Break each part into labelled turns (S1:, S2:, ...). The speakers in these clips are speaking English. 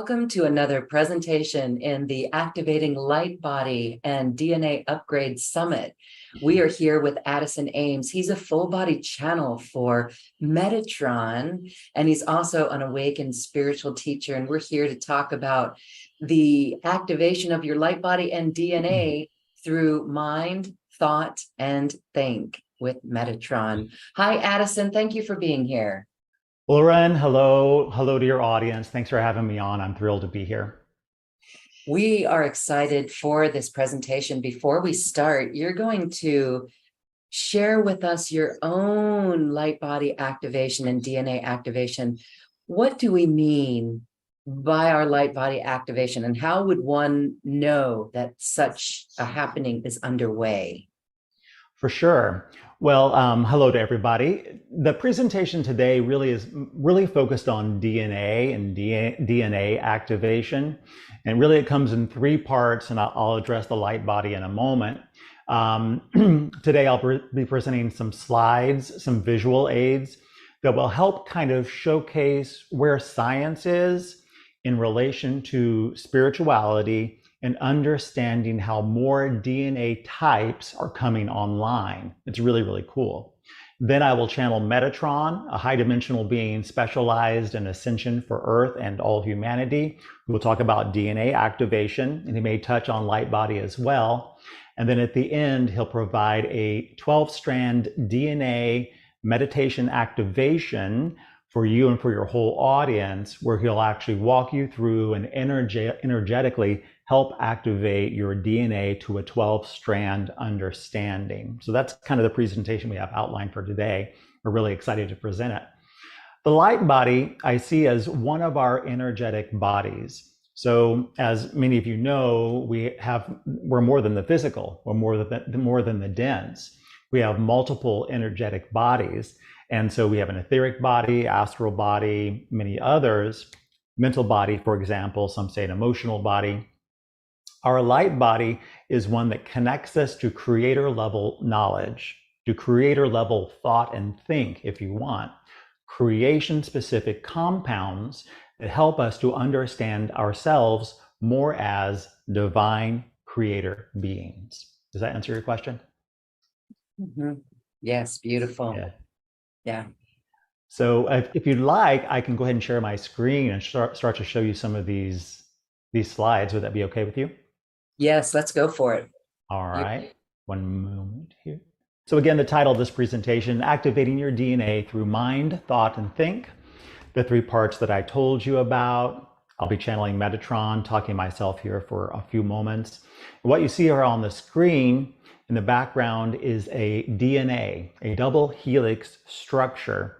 S1: Welcome to another presentation in the Activating Light Body and DNA Upgrade Summit. We are here with Addison Ames. He's a full body channel for Metatron, and he's also an awakened spiritual teacher. And we're here to talk about the activation of your light body and DNA through mind, thought, and think with Metatron. Hi, Addison. Thank you for being here.
S2: Lauren, hello. Hello to your audience. Thanks for having me on. I'm thrilled to be here.
S1: We are excited for this presentation. Before we start, you're going to share with us your own light body activation and DNA activation. What do we mean by our light body activation, and how would one know that such a happening is underway?
S2: For sure. Well, hello to everybody. The presentation today really is focused on DNA and DNA activation. And really it comes in three parts, and I'll address the light body in a moment. Today I'll be presenting some slides, some visual aids that will help kind of showcase where science is in relation to spirituality and understanding how more DNA types are coming online. It's really, really cool. Then I will channel Metatron, a high dimensional being specialized in ascension for Earth and all humanity, who will talk about DNA activation, and he may touch on light body as well. And then at the end, he'll provide a 12-strand DNA meditation activation for you and for your whole audience, where he'll actually walk you through and energetically help activate your DNA to a 12-strand understanding. So that's kind of the presentation we have outlined for today. We're really excited to present it. The light body I see as one of our energetic bodies. So as many of you know, we're more than the physical, we're more than the dense. We have multiple energetic bodies. And so we have an etheric body, astral body, many others, mental body, for example, some say an emotional body. Our light body is one that connects us to creator level knowledge, to creator level thought and think, if you want, creation specific compounds that help us to understand ourselves more as divine creator beings. Does that answer your question?
S1: Mm-hmm. Yes, beautiful.
S2: Yeah.
S1: Yeah.
S2: So if you'd like, I can go ahead and share my screen and start to show you some of these slides. Would that be okay with you?
S1: Yes, let's go for it.
S2: All right. One moment here. So again, the title of this presentation, Activating Your DNA Through Mind, Thought, and Think. The three parts that I told you about. I'll be channeling Metatron, talking myself here for a few moments. What you see here on the screen in the background is a DNA, a double helix structure,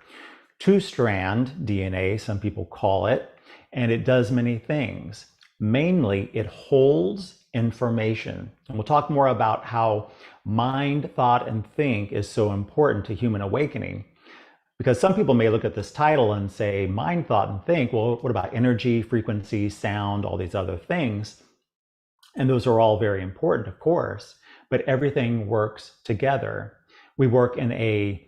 S2: two-strand DNA, some people call it, and it does many things. Mainly, it holds information. And we'll talk more about how mind, thought, and think is so important to human awakening. Because some people may look at this title and say, mind, thought, and think, well, what about energy, frequency, sound, all these other things? And those are all very important, of course, but everything works together. We work in a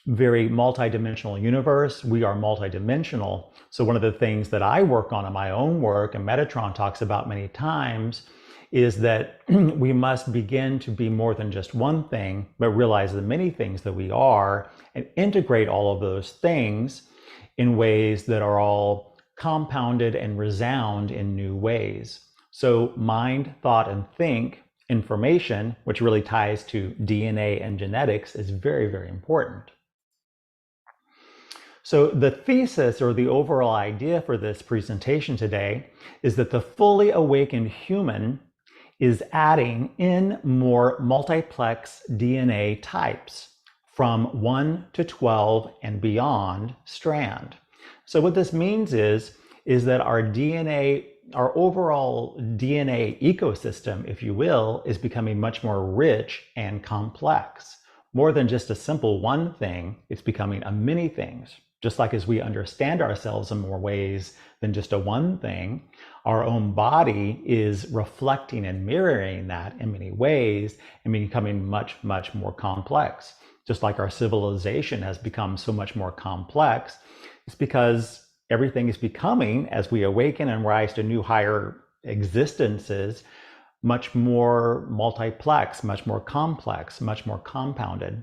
S2: very multidimensional universe. We are multidimensional. So one of the things that I work on in my own work, and Metatron talks about many times, is that we must begin to be more than just one thing, but realize the many things that we are and integrate all of those things in ways that are all compounded and resound in new ways. So mind, thought, and think, information, which really ties to DNA and genetics, is very, very important. So the thesis, or the overall idea for this presentation today, is that the fully awakened human is adding in more multiplex DNA types from 1 to 12 and beyond strand. So what this means is that our DNA, our overall DNA ecosystem, if you will, is becoming much more rich and complex. More than just a simple one thing, it's becoming a many things. Just like as we understand ourselves in more ways than just a one thing, our own body is reflecting and mirroring that in many ways and becoming much, much more complex. Just like our civilization has become so much more complex, it's because everything is becoming, as we awaken and rise to new higher existences, much more multiplex, much more complex, much more compounded.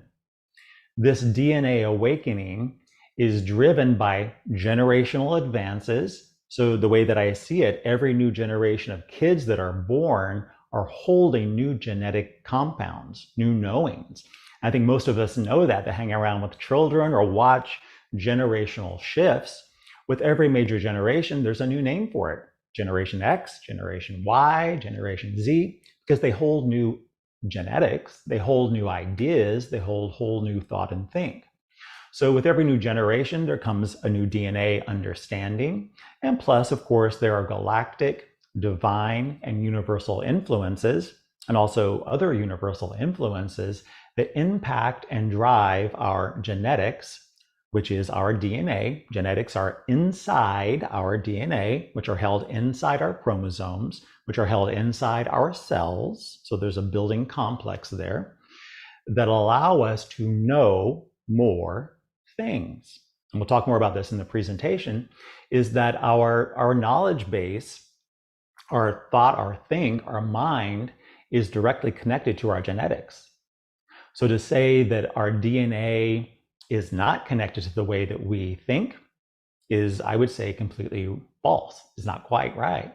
S2: This DNA awakening is driven by generational advances. So the way that I see it, every new generation of kids that are born are holding new genetic compounds, new knowings. I think most of us know that hang around with children or watch generational shifts. With every major generation, there's a new name for it. Generation X, Generation Y, Generation Z, because they hold new genetics, they hold new ideas, they hold whole new thought and think. So with every new generation, there comes a new DNA understanding. And plus, of course, there are galactic, divine, and universal influences, and also other universal influences that impact and drive our genetics, which is our DNA. Genetics are inside our DNA, which are held inside our chromosomes, which are held inside our cells. So there's a building complex there that allow us to know more things. And we'll talk more about this in the presentation, is that our knowledge base, our thought, our think, our mind is directly connected to our genetics. So to say that our DNA is not connected to the way that we think is, I would say, completely false. It's not quite right.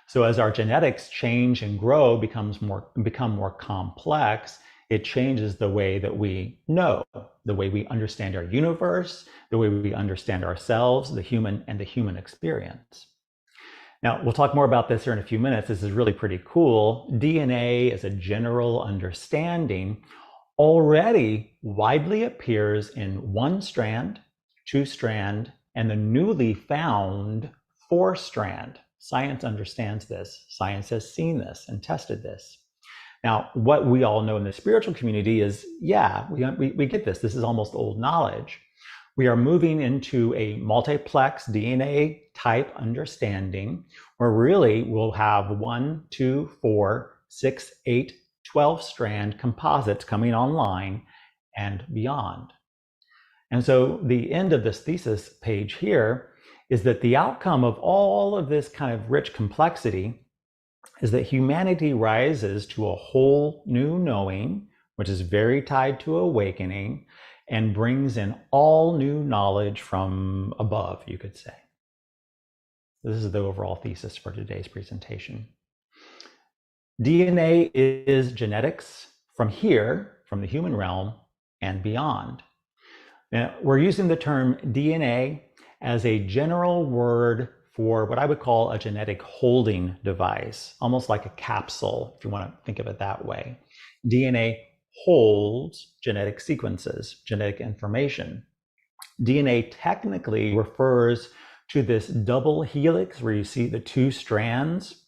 S2: So as our genetics change and grow, become more complex, it changes the way that we know, the way we understand our universe, the way we understand ourselves, the human experience. Now, we'll talk more about this here in a few minutes. This is really pretty cool. DNA as a general understanding already widely appears in 1 strand, 2 strand, and the newly found 4 strand. Science understands this. Science has seen this and tested this. Now, what we all know in the spiritual community is, yeah, we get this. This is almost old knowledge. We are moving into a multiplex DNA type understanding where really we'll have 1, 2, 4, 6, 8, 12 strand composites coming online and beyond. And so the end of this thesis page here is that the outcome of all of this kind of rich complexity is that humanity rises to a whole new knowing, which is very tied to awakening, and brings in all new knowledge from above, you could say. This is the overall thesis for today's presentation. DNA is genetics from here, from the human realm, and beyond. Now, we're using the term DNA as a general word for what I would call a genetic holding device, almost like a capsule, if you want to think of it that way. DNA holds genetic sequences, genetic information. DNA technically refers to this double helix where you see the 2 strands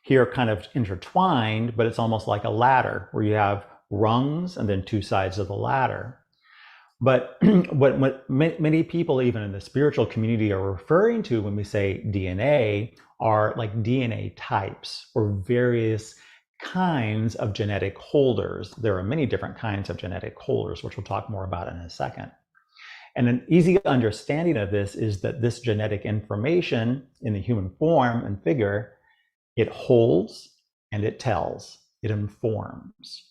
S2: here kind of intertwined, but it's almost like a ladder where you have rungs and then 2 sides of the ladder. But what many people, even in the spiritual community, are referring to when we say DNA are like DNA types or various kinds of genetic holders. There are many different kinds of genetic holders, which we'll talk more about in a second. And an easy understanding of this is that this genetic information in the human form and figure, it holds and it tells, it informs.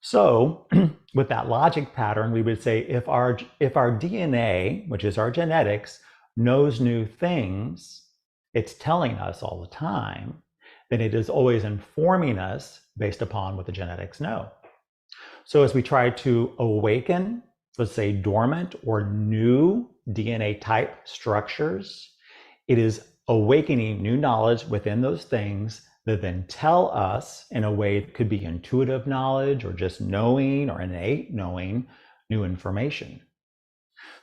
S2: So with that logic pattern, we would say if our DNA, which is our genetics, knows new things, it's telling us all the time, then it is always informing us based upon what the genetics know. So as we try to awaken, let's say dormant or new DNA type structures, it is awakening new knowledge within those things that then tell us in a way that could be intuitive knowledge or just knowing or innate knowing new information.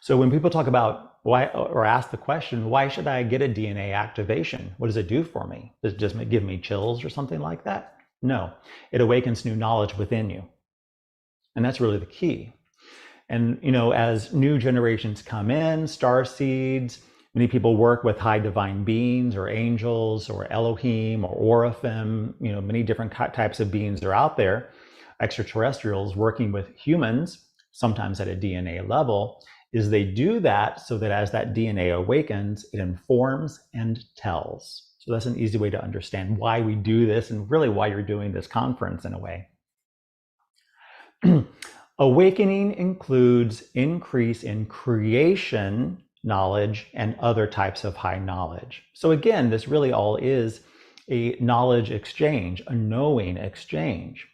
S2: So when people talk about why, or ask the question, why should I get a DNA activation? What does it do for me? Does it just give me chills or something like that? No, it awakens new knowledge within you. And that's really the key. And, you know, as new generations come in, star seeds, many people work with high divine beings or angels or Elohim or Oraphim. You know, many different types of beings are out there, extraterrestrials working with humans, sometimes at a DNA level. is they do that so that as that DNA awakens, it informs and tells. So that's an easy way to understand why we do this and really why you're doing this conference in a way. Awakening includes increase in creation knowledge and other types of high knowledge. So again, this really all is a knowledge exchange, a knowing exchange.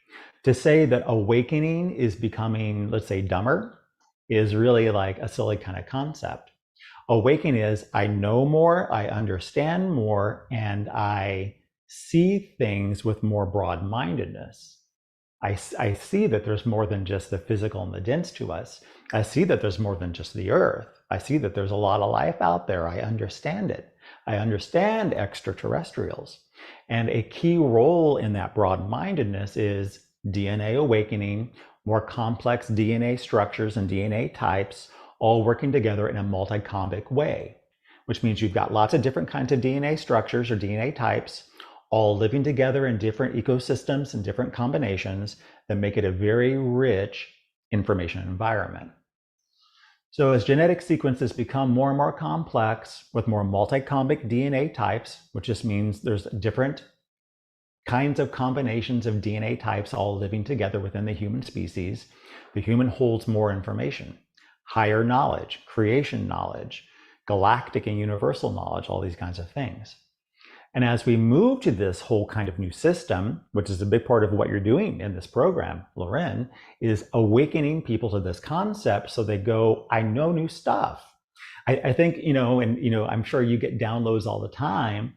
S2: To say that awakening is becoming, let's say, dumber is really like a silly kind of concept. Awakening is I know more, I understand more, and I see things with more broad-mindedness. I see that there's more than just the physical and the dense to us. I see that there's more than just the earth. I see that there's a lot of life out there. I understand it. I understand extraterrestrials. And a key role in that broad-mindedness is DNA awakening, more complex DNA structures and DNA types, all working together in a multi-combic way, which means you've got lots of different kinds of DNA structures or DNA types, all living together in different ecosystems and different combinations that make it a very rich information environment. So as genetic sequences become more and more complex with more multi-combic DNA types, which just means there's different kinds of combinations of DNA types all living together within the human species, the human holds more information, higher knowledge, creation knowledge, galactic and universal knowledge, all these kinds of things. And as we move to this whole kind of new system, which is a big part of what you're doing in this program, Loren, is awakening people to this concept so they go, I know new stuff. I think, I'm sure you get downloads all the time.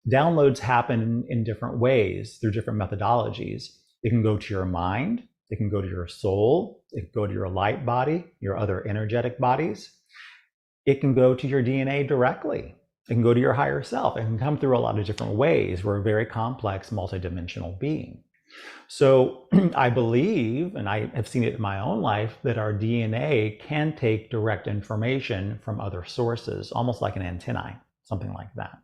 S2: Downloads happen in different ways through different methodologies. It can go to your mind, it can go to your soul, it can go to your light body, your other energetic bodies. It can go to your DNA directly. It can go to your higher self. It can come through a lot of different ways. We're a very complex, multidimensional being. So I believe, and I have seen it in my own life, that our DNA can take direct information from other sources, almost like an antennae, something like that.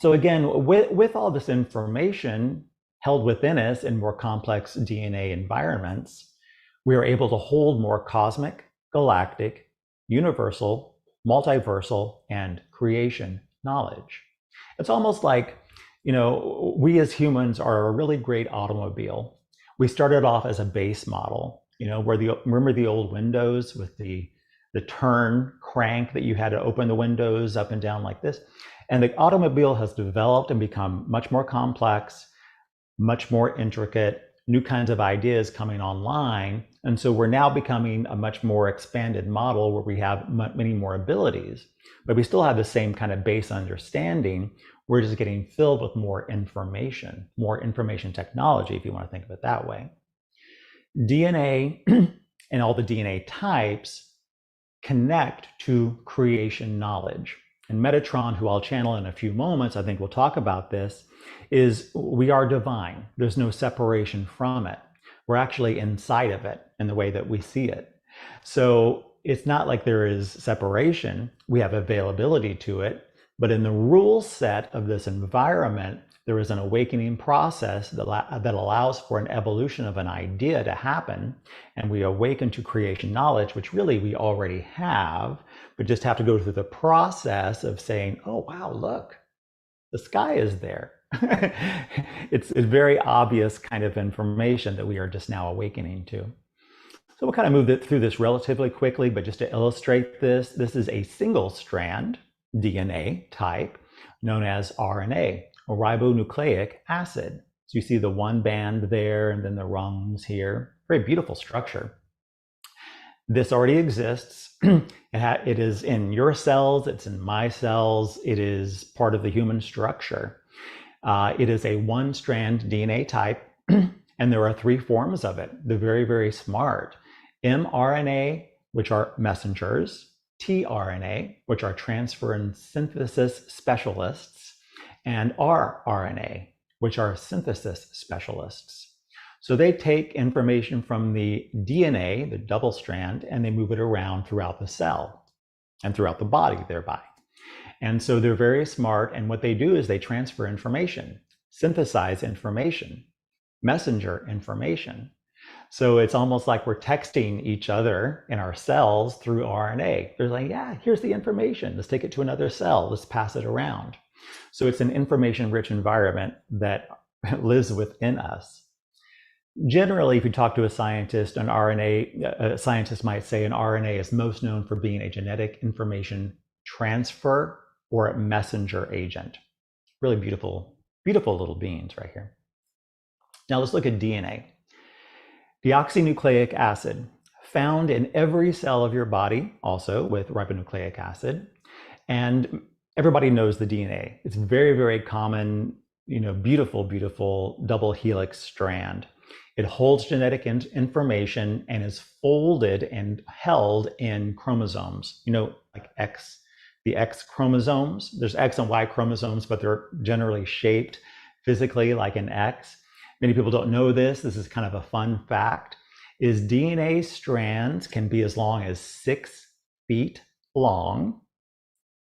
S2: So again, with all this information held within us in more complex DNA environments, we are able to hold more cosmic, galactic, universal, multiversal, and creation knowledge. It's almost like, we as humans are a really great automobile. We started off as a base model, remember the old windows with the turn crank that you had to open the windows up and down like this? And the automobile has developed and become much more complex, much more intricate, new kinds of ideas coming online. And so we're now becoming a much more expanded model where we have many more abilities, but we still have the same kind of base understanding. We're just getting filled with more information technology, if you want to think of it that way. DNA and all the DNA types connect to creation knowledge. And Metatron, who I'll channel in a few moments, I think we'll talk about this, is we are divine. There's no separation from it. We're actually inside of it in the way that we see it. So it's not like there is separation. We have availability to it, but in the rule set of this environment, there is an awakening process that allows for an evolution of an idea to happen, and we awaken to creation knowledge, which really we already have, but just have to go through the process of saying, oh, wow, look, the sky is there. It's a very obvious kind of information that we are just now awakening to. So we'll kind of move through this relatively quickly, but just to illustrate this is a single strand DNA type known as RNA, or ribonucleic acid. So you see the one band there and then the rungs here. Very beautiful structure. This already exists. It is in your cells, it's in my cells, it is part of the human structure. It is a one-strand DNA type, and there are three forms of it. They're very, very smart. mRNA, which are messengers, tRNA, which are transfer and synthesis specialists, and rRNA, which are synthesis specialists. So they take information from the DNA, the double strand, and they move it around throughout the cell and throughout the body thereby. And so they're very smart, and what they do is they transfer information, synthesize information, messenger information. So it's almost like we're texting each other in our cells through RNA. They're like, yeah, here's the information. Let's take it to another cell. Let's pass it around. So it's an information-rich environment that lives within us. Generally, if you talk to a scientist, a scientist might say an RNA is most known for being a genetic information transfer or a messenger agent. Really beautiful, beautiful little beings right here. Now let's look at DNA. Deoxynucleic acid, found in every cell of your body, also with ribonucleic acid. And everybody knows the DNA. It's very, very common, beautiful, beautiful double helix strand. It holds genetic information and is folded and held in chromosomes, like the X chromosomes. There's X and Y chromosomes, but they're generally shaped physically like an X. Many people don't know this. This is kind of a fun fact, is DNA strands can be as long as 6 feet long,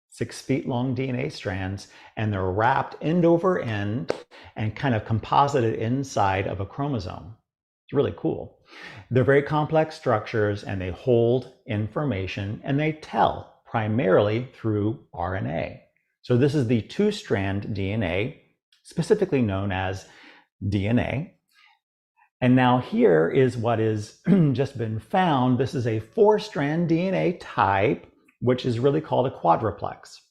S2: 6 feet long DNA strands, and they're wrapped end over end and kind of composited inside of a chromosome. It's really cool. They're very complex structures and they hold information and they tell primarily through RNA. So this is the 2-strand DNA, specifically known as DNA. And now here is what is just been found. This is a 4-strand DNA type, which is really called a quadruplex.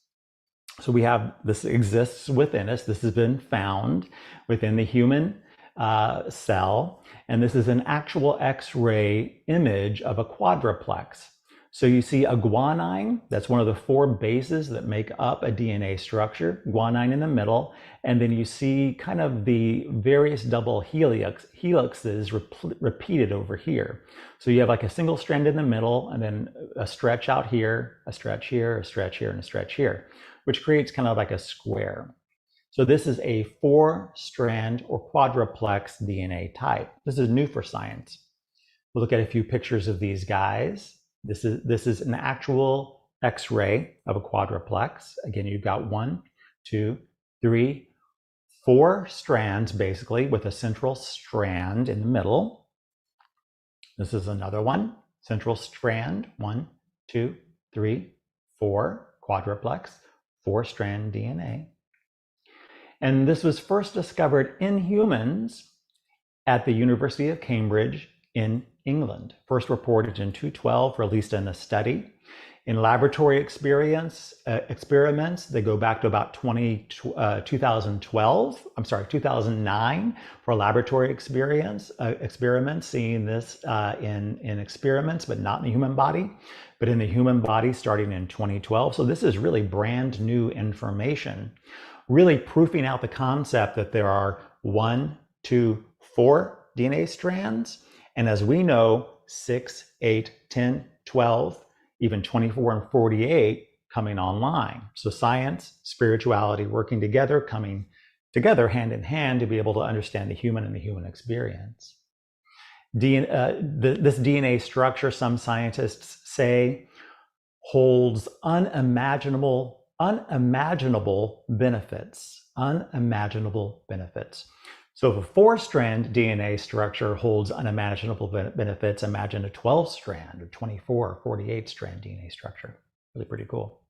S2: So we have, this exists within us. This has been found within the human cell. And this is an actual X-ray image of a quadruplex. So you see a guanine, that's one of the 4 bases that make up a DNA structure, guanine in the middle, and then you see kind of the various double helixes repeated over here. So you have like a single strand in the middle, and then a stretch out here, a stretch here, a stretch here, and a stretch here, which creates kind of like a square. So this is a 4-strand or quadruplex DNA type. This is new for science. We'll look at a few pictures of these guys. This is an actual X-ray of a quadruplex. Again, you've got 1, 2, 3, 4 strands basically with a central strand in the middle. This is another one, central strand, 1, 2, 3, 4, quadruplex, 4-strand DNA. And this was first discovered in humans at the University of Cambridge in England, first reported in 2012, released in a study. In laboratory experiments, they go back to about 2009 for laboratory experiments, seeing this in experiments, but not in the human body, but in the human body starting in 2012. So this is really brand new information, really proofing out the concept that there are 1, 2, 4 DNA strands. And as we know, 6, 8, 10, 12, even 24 and 48 coming online. So science, spirituality working together, coming together hand in hand to be able to understand the human and the human experience. This DNA structure, some scientists say, holds unimaginable benefits. So if a 4-strand DNA structure holds unimaginable benefits, imagine a 12-strand or 24 or 48-strand DNA structure. Really pretty cool.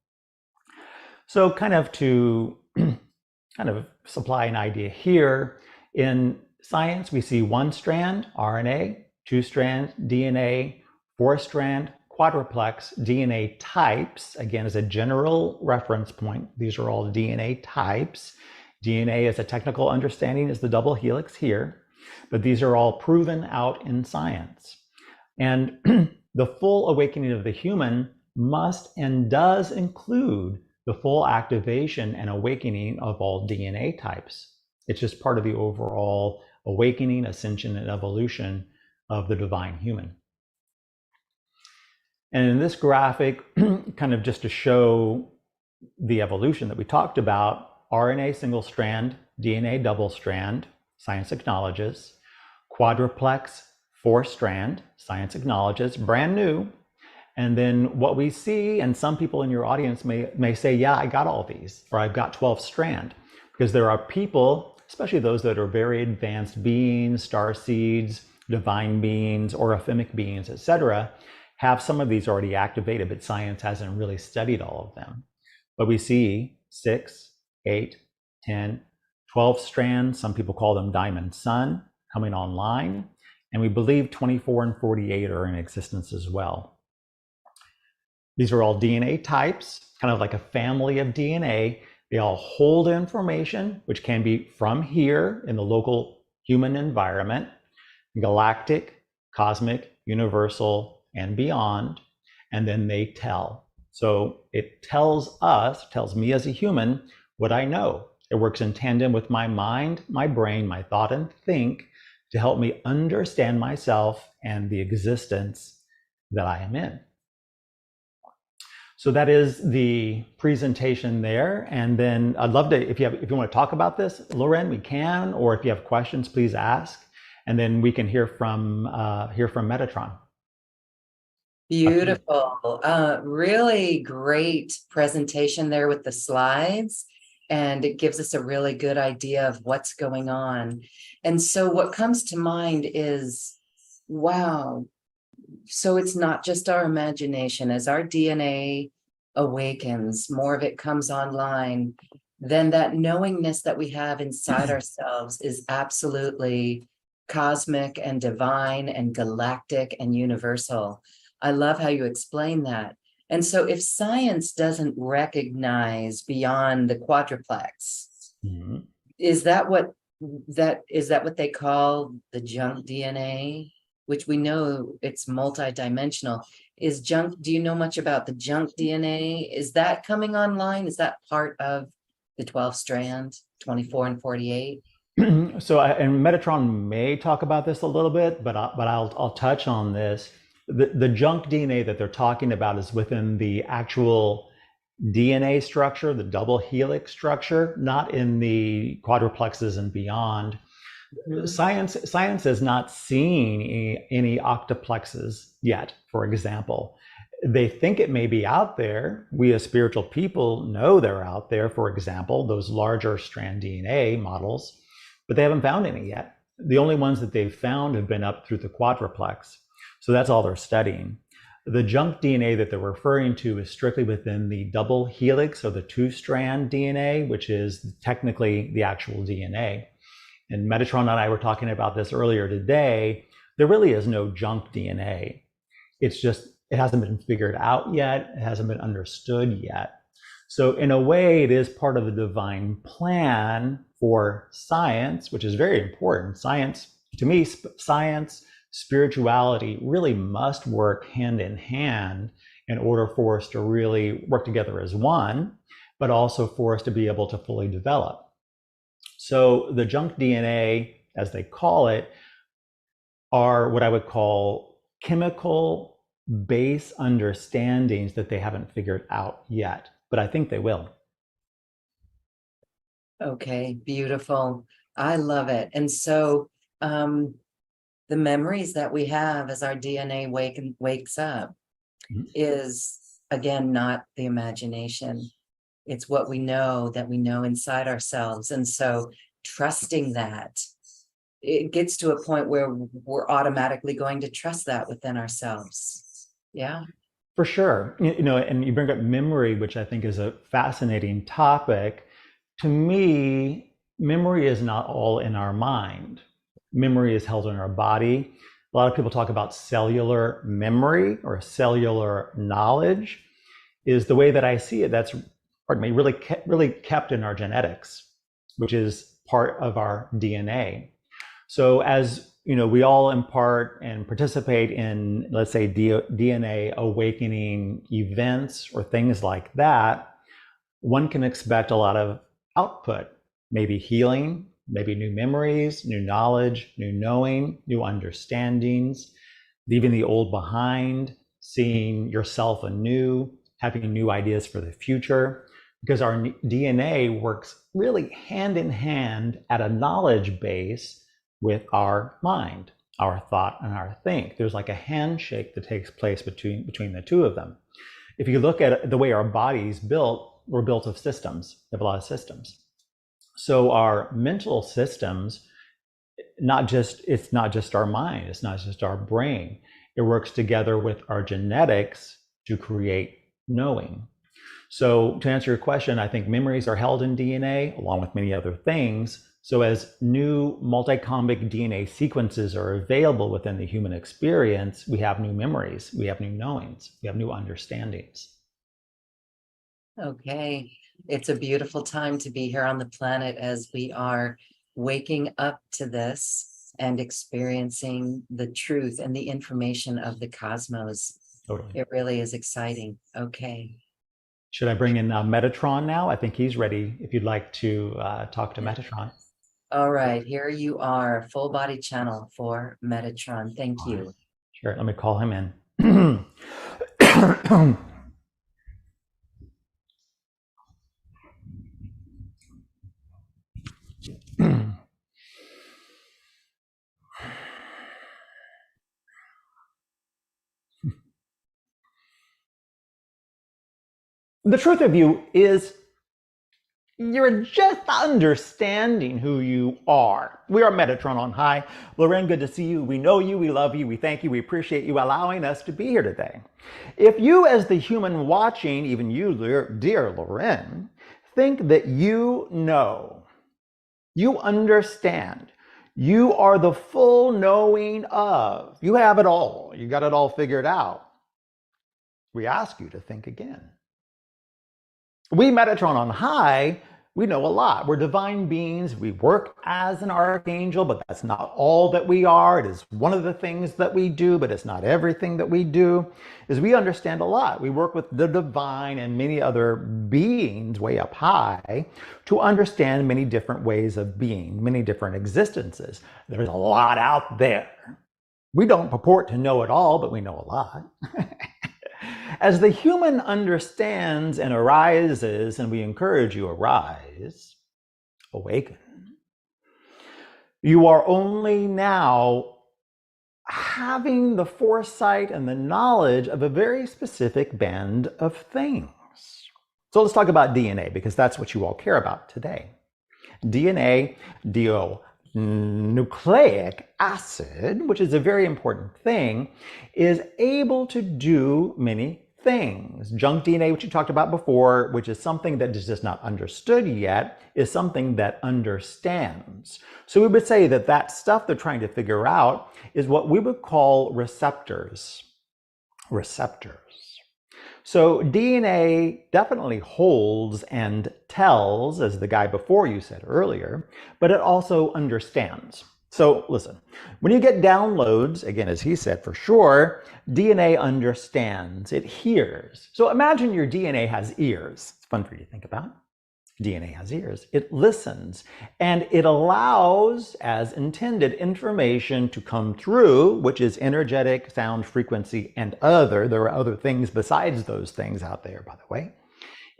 S2: So kind of to supply an idea here, in science we see 1-strand RNA, 2-strand DNA, 4-strand quadruplex DNA types. Again, as a general reference point, these are all DNA types. DNA as a technical understanding is the double helix here, but these are all proven out in science. And the full awakening of the human must and does include the full activation and awakening of all DNA types. It's just part of the overall awakening, ascension, and evolution of the divine human. And in this graphic, kind of just to show the evolution that we talked about, RNA single strand, DNA double strand, science acknowledges. Quadruplex 4-strand, science acknowledges, brand new. And then what we see, and some people in your audience may say, yeah, I got all these, or I've got 12-strand, because there are people, especially those that are very advanced beings, star seeds, divine beings, orithmic beings, etc., have some of these already activated, but science hasn't really studied all of them. But we see 6, 8, 10, 12 strands, some people call them diamond sun, coming online. And we believe 24 and 48 are in existence as well. These are all DNA types, kind of like a family of DNA. They all hold information, which can be from here in the local human environment, galactic, cosmic, universal, and beyond, and then they tell. So it tells us, tells me as a human, what I know. It works in tandem with my mind, my brain, my thought and think to help me understand myself and the existence that I am in. So that is the presentation there. And then I'd love to, if you want to talk about this, Lauren, we can, or if you have questions, please ask. And then we can hear from Metatron.
S1: Beautiful. Really great presentation there with the slides. And it gives us a really good idea of what's going on. And so what comes to mind is, wow, so it's not just our imagination. As our DNA awakens, more of it comes online, then that knowingness that we have inside ourselves is absolutely cosmic and divine and galactic and universal. I love how you explain that. And so if science doesn't recognize beyond the quadruplex, is that what they call the junk DNA, which we know it's multidimensional? Do you know much about the junk DNA? Is that coming online? Is that part of the 12 strand, 24 and 48?
S2: So, and Metatron may talk about this a little bit, but I'll touch on this. The junk DNA that they're talking about is within the actual DNA structure, the double helix structure, not in the quadruplexes and beyond. Science has not seen any octuplexes yet, for example. They think it may be out there. We as spiritual people know they're out there, for example, those larger strand DNA models, but they haven't found any yet. The only ones that they've found have been up through the quadruplex. So that's all they're studying. The junk DNA that they're referring to is strictly within the double helix or the 2-strand DNA, which is technically the actual DNA. And Metatron and I were talking about this earlier today. There really is no junk DNA. It's just, it hasn't been figured out yet. It hasn't been understood yet. So in a way, it is part of the divine plan for science, which is very important. Science, to me, science, spirituality really must work hand in hand in order for us to really work together as one, but also for us to be able to fully develop. So the junk DNA, as they call it, are what I would call chemical base understandings that they haven't figured out yet, but I think they will.
S1: Okay, beautiful. I love it. And so the memories that we have as our DNA wakes up is, again, not the imagination. It's what we know inside ourselves. And so trusting that, it gets to a point where we're automatically going to trust that within ourselves. Yeah.
S2: For sure. And you bring up memory, which I think is a fascinating topic. To me, memory is not all in our mind. Memory is held in our body. A lot of people talk about cellular memory or cellular knowledge. Is the way that I see it. That's, pardon me, really kept in our genetics, which is part of our DNA. So as we all impart and participate in, let's say, DNA awakening events or things like that, one can expect a lot of output, maybe healing, maybe new memories, new knowledge, new knowing, new understandings, leaving the old behind, seeing yourself anew, having new ideas for the future, because our DNA works really hand in hand at a knowledge base with our mind, our thought, and our think. There's like a handshake that takes place between the two of them. If you look at the way our body's built, we're built of systems. We have a lot of systems. So our mental systems It's not just our mind, it's not just our brain. It works together with our genetics to create knowing. So to answer your question, I think memories are held in DNA along with many other things. So as new multi-combic DNA sequences are available within the human experience, we have new memories, we have new knowings, we have new understandings.
S1: Okay. It's a beautiful time to be here on the planet as we are waking up to this and experiencing the truth and the information of the cosmos.
S2: Totally.
S1: It really is exciting. Okay.
S2: Should I bring in Metatron now? I think he's ready if you'd like to talk to Metatron.
S1: All right, here you are, full body channel for Metatron. Thank you.
S2: Sure, let me call him in. The truth of you is you're just understanding who you are. We are Metatron on high. Lorraine, good to see you. We know you, we love you, we thank you, we appreciate you allowing us to be here today. If you as the human watching, even you, dear Lorraine, think that you know, you understand, you are the full knowing of, you have it all, you got it all figured out, we ask you to think again. We Metatron on high, we know a lot. We're divine beings. We work as an archangel, but that's not all that we are. It is one of the things that we do, but it's not everything that we do. Is we understand a lot. We work with the divine and many other beings way up high to understand many different ways of being, many different existences. There's a lot out there. We don't purport to know it all, but we know a lot. As the human understands and arises, and we encourage you, arise, awaken, you are only now having the foresight and the knowledge of a very specific band of things. So let's talk about DNA, because that's what you all care about today. DNA, nucleic acid, which is a very important thing, is able to do many things. Junk DNA, which you talked about before, which is something that is just not understood yet, is something that understands. So we would say that that stuff they're trying to figure out is what we would call receptors. Receptors. So DNA definitely holds and tells, as the guy before you said earlier, but it also understands. So listen, when you get downloads, again, as he said, for sure, DNA understands, it hears. So imagine your DNA has ears. It's fun for you to think about. DNA has ears. It listens, and it allows, as intended, information to come through, which is energetic, sound, frequency, and other. There are other things besides those things out there, by the way.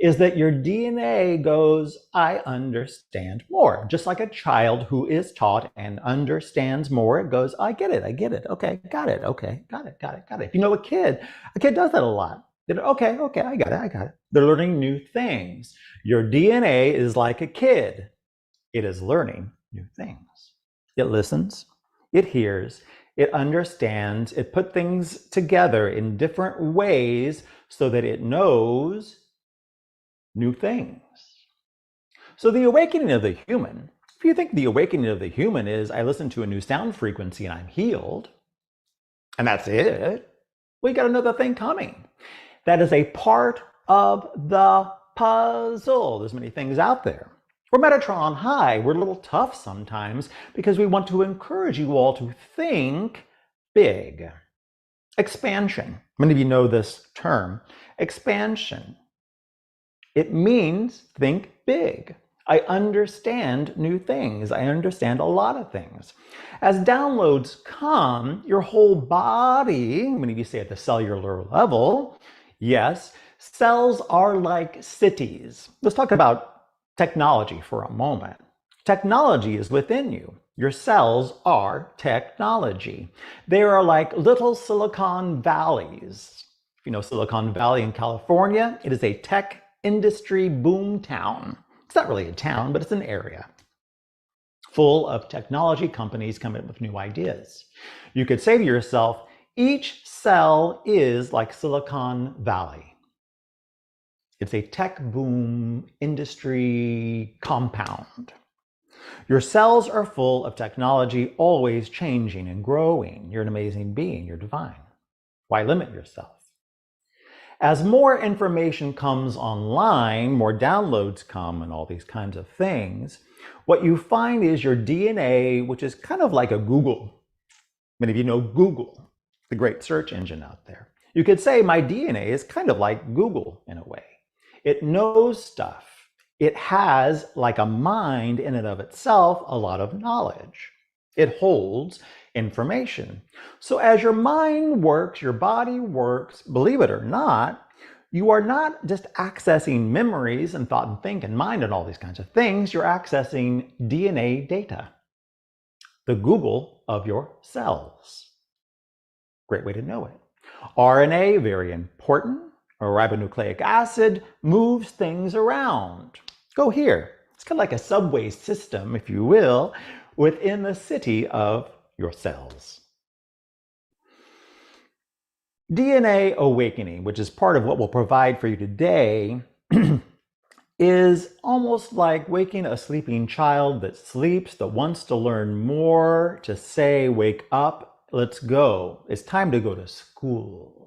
S2: Is that your DNA goes, I understand more. Just like a child who is taught and understands more, it goes, I get it, okay, got it, okay, got it. If you know a kid does that a lot. Okay, I got it. They're learning new things. Your DNA is like a kid. It is learning new things. It listens, it hears, it understands, it puts things together in different ways so that it knows new things. So the awakening of the human, if you think the awakening of the human is I listen to a new sound frequency and I'm healed, and that's it, we got another thing coming. That is a part of the puzzle. There's many things out there. We're Metatron on high. We're a little tough sometimes because we want to encourage you all to think big. Expansion. Many of you know this term. Expansion. It means think big. I understand new things. I understand a lot of things. As downloads come, your whole body, many of you say at the cellular level, yes, cells are like cities. Let's talk about technology for a moment. Technology is within you. Your cells are technology. They are like little Silicon Valleys. If you know Silicon Valley in California, it is a tech industry boom town. It's not really a town, but it's an area. full of technology companies coming up with new ideas. You could say to yourself, each cell is like Silicon Valley. It's a tech boom industry compound. Your cells are full of technology, always changing and growing. You're an amazing being. You're divine. Why limit yourself? As more information comes online, more downloads come and all these kinds of things, what you find is your DNA, which is kind of like a Google. Many of you know Google, the great search engine out there. You could say my DNA is kind of like Google in a way. It knows stuff. It has, like a mind in and of itself, a lot of knowledge. It holds information. So as your mind works, your body works, believe it or not, you are not just accessing memories and thought and think and mind and all these kinds of things. You're accessing DNA data, the Google of your cells. Great way to know it. RNA, very important. A ribonucleic acid moves things around. Go here. It's kind of like a subway system, if you will, within the city of your cells. DNA awakening, which is part of what we'll provide for you today, is almost like waking a sleeping child that sleeps, that wants to learn more, to say, wake up, let's go. It's time to go to school.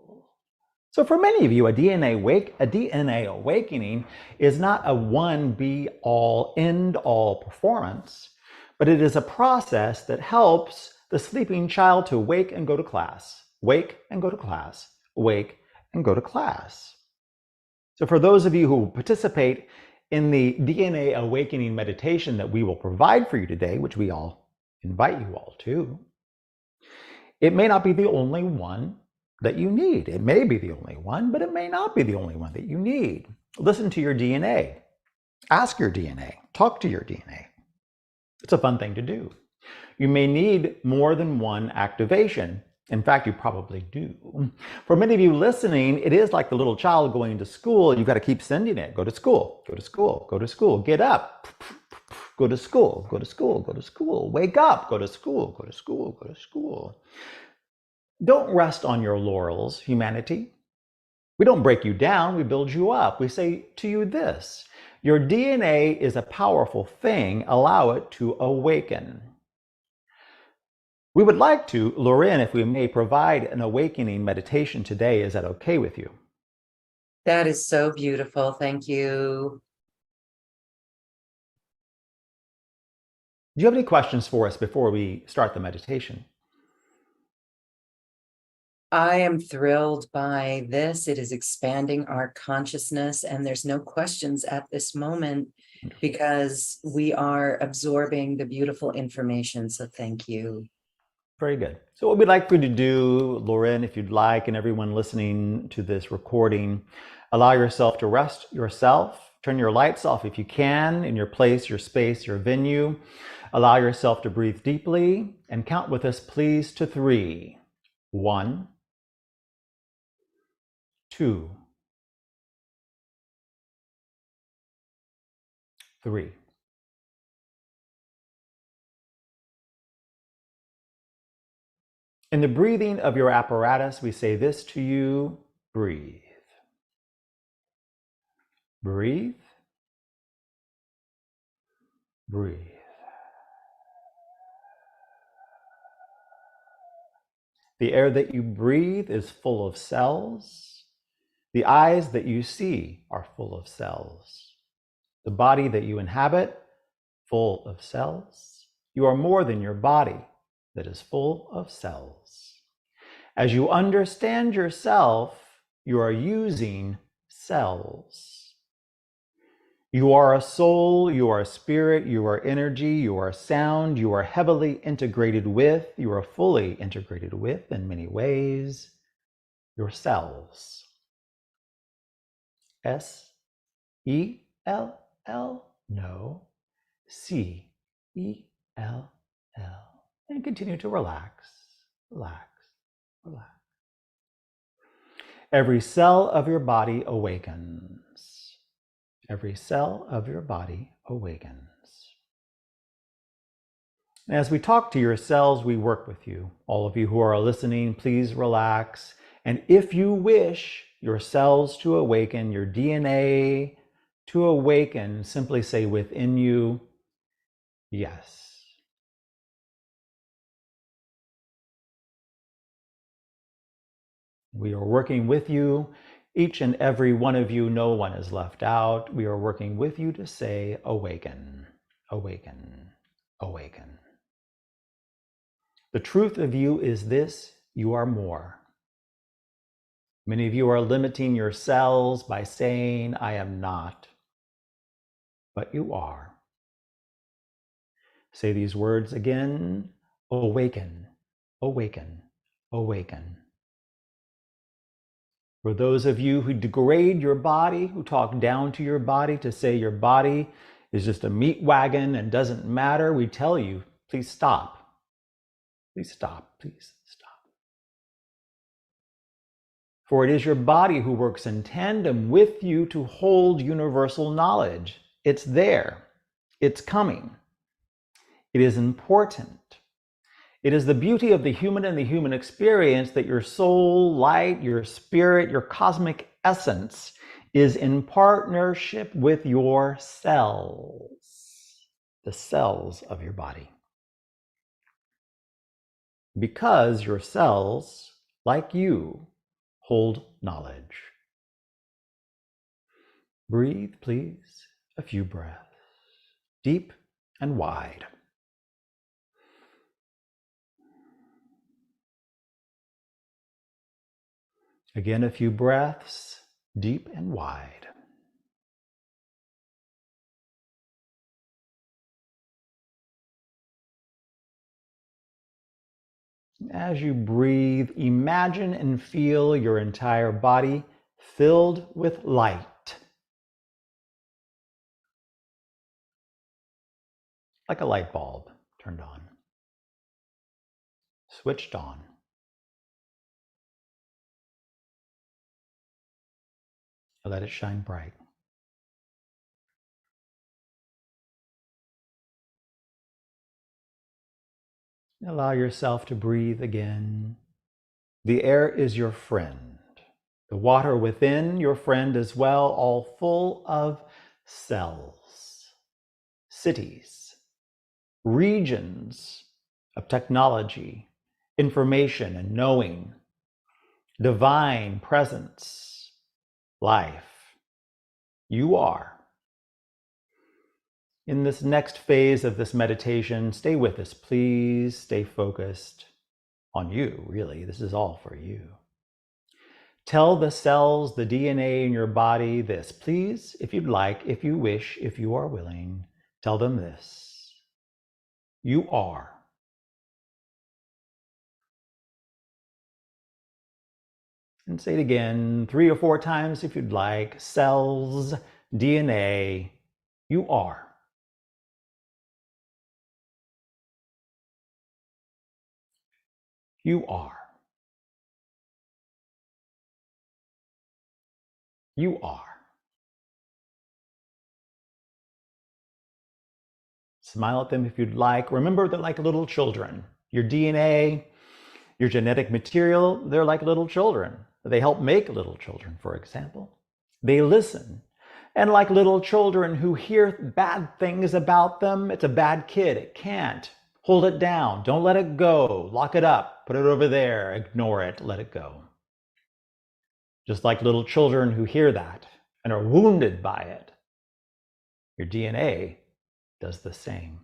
S2: So for many of you, a DNA awakening is not a one be all end all performance, but it is a process that helps the sleeping child to wake and go to class, wake and go to class, wake and go to class. So for those of you who participate in the DNA awakening meditation that we will provide for you today, which we all invite you all to, it may not be the only one that you need. It may be the only one, but it may not be the only one that you need. Listen to your DNA. Ask your DNA. Talk to your DNA. It's a fun thing to do. You may need more than one activation. In fact, you probably do. For many of you listening, it is like the little child going to school. You've got to keep sending it. Go to school, go to school, go to school. Get up. Go to school, go to school, go to school. Wake up, go to school, go to school, go to school. Don't rest on your laurels, humanity. We don't break you down, we build you up. We say to you this: your DNA is a powerful thing, allow it to awaken. We would like to, Lauren, if we may provide an awakening meditation today. Is that okay with you?
S1: That is so beautiful. Thank you.
S2: Do you have any questions for us before we start the meditation?
S1: I am thrilled by this. It is expanding our consciousness, and there's no questions at this moment because we are absorbing the beautiful information. So thank you.
S2: Very good. So what we'd like for you to do, Lauren, if you'd like, and everyone listening to this recording, allow yourself to rest yourself. Turn your lights off if you can, in your place, your space, your venue. Allow yourself to breathe deeply and count with us, please, to 3. 1, 2, 3. In the breathing of your apparatus, we say this to you: breathe. Breathe. Breathe. The air that you breathe is full of cells. The eyes that you see are full of cells. The body that you inhabit, full of cells. You are more than your body that is full of cells. As you understand yourself, you are using cells. You are a soul, you are a spirit, you are energy, you are sound, you are heavily integrated with, you are fully integrated with, in many ways, your cells. S-E-L-L? No. C-E-L-L. And continue to relax, relax, relax. Every cell of your body awakens. Every cell of your body awakens. And as we talk to your cells, we work with you. All of you who are listening, please relax. And if you wish your cells to awaken, your DNA to awaken, simply say within you, yes. We are working with you. Each and every one of you, no one is left out. We are working with you to say, awaken, awaken, awaken. The truth of you is this: you are more. Many of you are limiting your cells by saying, I am not, but you are. Say these words again: awaken, awaken, awaken. For those of you who degrade your body, who talk down to your body to say your body is just a meat wagon and doesn't matter, we tell you, please stop. Please stop. Please stop. For it is your body who works in tandem with you to hold universal knowledge. It's there. It's coming. It is important. It is the beauty of the human and the human experience that your soul, light, your spirit, your cosmic essence is in partnership with your cells, the cells of your body. Because your cells, like you, hold knowledge. Breathe, please, a few breaths, deep and wide. Again, a few breaths, deep and wide. As you breathe, imagine and feel your entire body filled with light. Like a light bulb turned on, switched on. Let it shine bright. Allow yourself to breathe again. The air is your friend. The water within, your friend as well, all full of cells, cities, regions of technology, information and knowing, divine presence, life. You are. In this next phase of this meditation, stay with us, please. Stay focused on you, really. This is all for you. Tell the cells, the DNA in your body this. Please, if you'd like, if you wish, if you are willing, tell them this. You are. And say it again 3 or 4 times if you'd like. Cells, DNA, you are. You are. You are. Smile at them if you'd like. Remember, they're like little children. Your DNA, your genetic material, they're like little children. They help make little children, for example. They listen. And like little children who hear bad things about them, it's a bad kid. It can't. Hold it down. Don't let it go. Lock it up. Put it over there. Ignore it. Let it go. Just like little children who hear that and are wounded by it, your DNA does the same.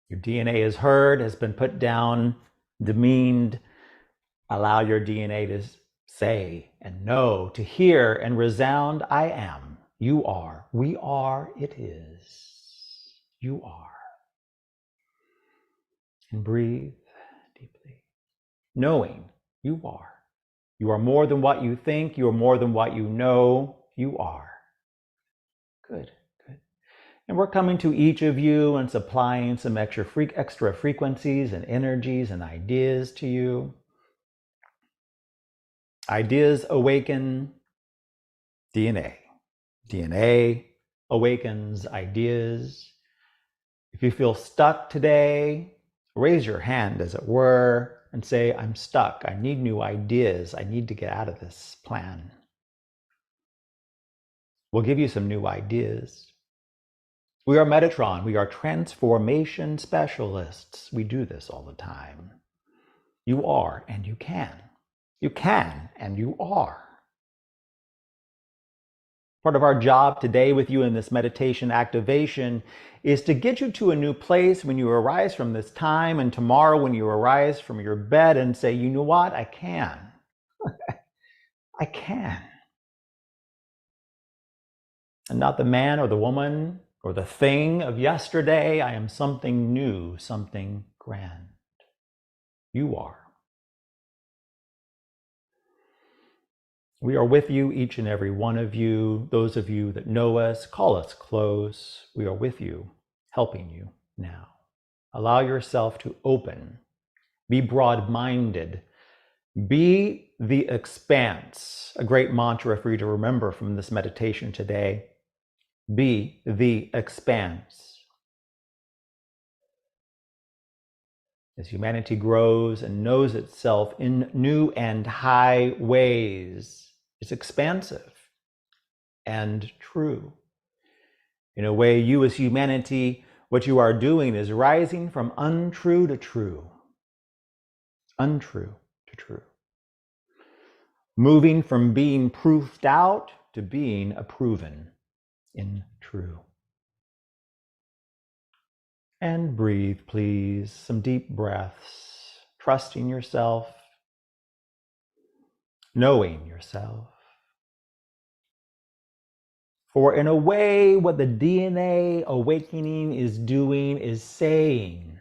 S2: Your DNA is heard, has been put down, demeaned. Allow your DNA to say and know, to hear and resound, I am, you are, we are, it is, you are. And breathe deeply, knowing you are. You are more than what you think, you are more than what you know, you are. Good, good. And we're coming to each of you and supplying some extra frequencies and energies and ideas to you. Ideas awaken DNA. DNA awakens ideas. If you feel stuck today, raise your hand, as it were, and say, I'm stuck. I need new ideas. I need to get out of this plan. We'll give you some new ideas. We are Metatron. We are transformation specialists. We do this all the time. You are and you can. You can and you are. Part of our job today with you in this meditation activation is to get you to a new place when you arise from this time, and tomorrow when you arise from your bed and say, you know what, I can. I can. I'm not the man or the woman or the thing of yesterday. I am something new, something grand. You are. We are with you, each and every one of you. Those of you that know us, call us close. We are with you, helping you now. Allow yourself to open. Be broad-minded. Be the expanse. A great mantra for you to remember from this meditation today. Be the expanse. As humanity grows and knows itself in new and high ways, it's expansive and true. In a way, you as humanity, what you are doing is rising from untrue to true. Untrue to true. Moving from being proofed out to being proven in true. And breathe, please, some deep breaths, trusting yourself, knowing yourself. For in a way, what the DNA awakening is doing is saying,